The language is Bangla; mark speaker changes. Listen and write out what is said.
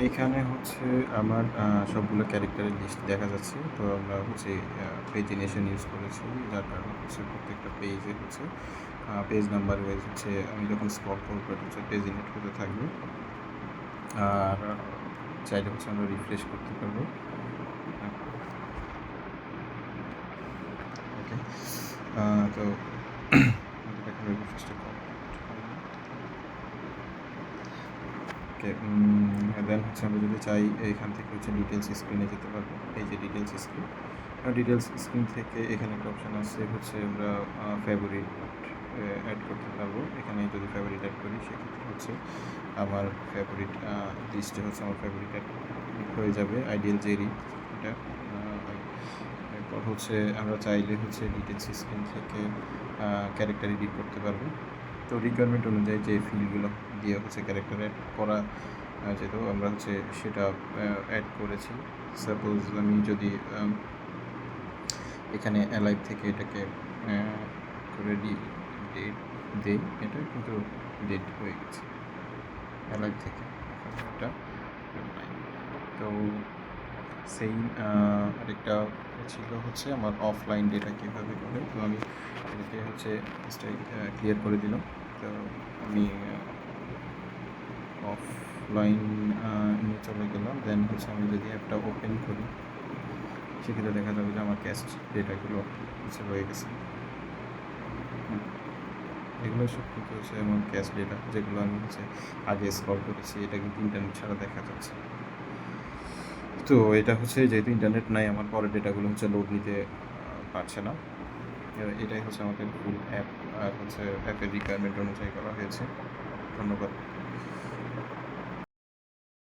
Speaker 1: এইখানে হচ্ছে আমার সবগুলো ক্যারেক্টারের লিস্ট দেখা যাচ্ছে। তো আমরা হচ্ছে পেজ জেনারেশন ইউজ করেছি। যার কারণে হচ্ছে প্রত্যেকটা পেজে হচ্ছে পেজ নাম্বার ওয়াইজ হচ্ছে আমি যখন স্ক্রল করব এটা হচ্ছে পেজ ইনেট হতে থাকবে। আর চাইলে হচ্ছে আমরা রিফ্রেশ করতে পারবো। ওকে, তো এখানে রিফ্রেশটা ওকে, দেন হচ্ছে আমরা যদি চাই এখান থেকে হচ্ছে ডিটেলস স্ক্রিনে যেতে পারবো। এই যে ডিটেলস স্ক্রিন, ডিটেলস স্ক্রিন থেকে এখানে একটা অপশান আছে হচ্ছে আমরা ফেভারিট অ্যাড করতে পারবো। এখানে যদি ফেভারিট অ্যাড করি সেক্ষেত্রে হচ্ছে আমার ফেভারিট লিস্টে হচ্ছে আমার ফেভারিট অ্যাড হয়ে যাবে, আইডিয়াল জেরি এটা। এরপর হচ্ছে আমরা চাইলে হচ্ছে ডিটেলস স্ক্রিন থেকে ক্যারেক্টার এডিট করতে পারবো। তো রিকোয়ারমেন্ট অনুযায়ী যে ফিল্ডগুলো দিয়ে হচ্ছে ক্যারেক্টার অ্যাড করা যেত আমরা হচ্ছে সেটা অ্যাড করেছি। সাপোজ আমি যদি এখানে অ্যালাইভ থেকে এটাকে করে ডেট দেই, এটা কিন্তু ডেট হয়ে গেছে অ্যালাইভ থেকে, এটা তো সেই আরেকটা ছিল হচ্ছে আমার অফলাইন ডেটা কীভাবে করে। তো আমি এটাকে হচ্ছে ক্লিয়ার করে দিলাম। তো আমি অফলাইন নিয়ে চলে গেলাম। দেন হচ্ছে আমি যদি অ্যাপটা ওপেন করি সেক্ষেত্রে দেখা যাবে যে আমার ক্যাশ ডেটাগুলো হচ্ছে হয়ে গেছে। এগুলো সব কিন্তু হচ্ছে আমার ক্যাশ ডেটা, যেগুলো আমি হচ্ছে আগে স্ক্রল করেছি। এটা কিন্তু ইন্টারনেট ছাড়া দেখা যাচ্ছে। তো এটা হচ্ছে যেহেতু ইন্টারনেট নাই, আমার পরের ডেটাগুলো হচ্ছে লোড নিতে পারছে না। এটাই হচ্ছে আমাদের ফুল অ্যাপ আর হচ্ছে অ্যাপের রিকোয়ারমেন্ট অনুযায়ী করা হয়েছে। ধন্যবাদ।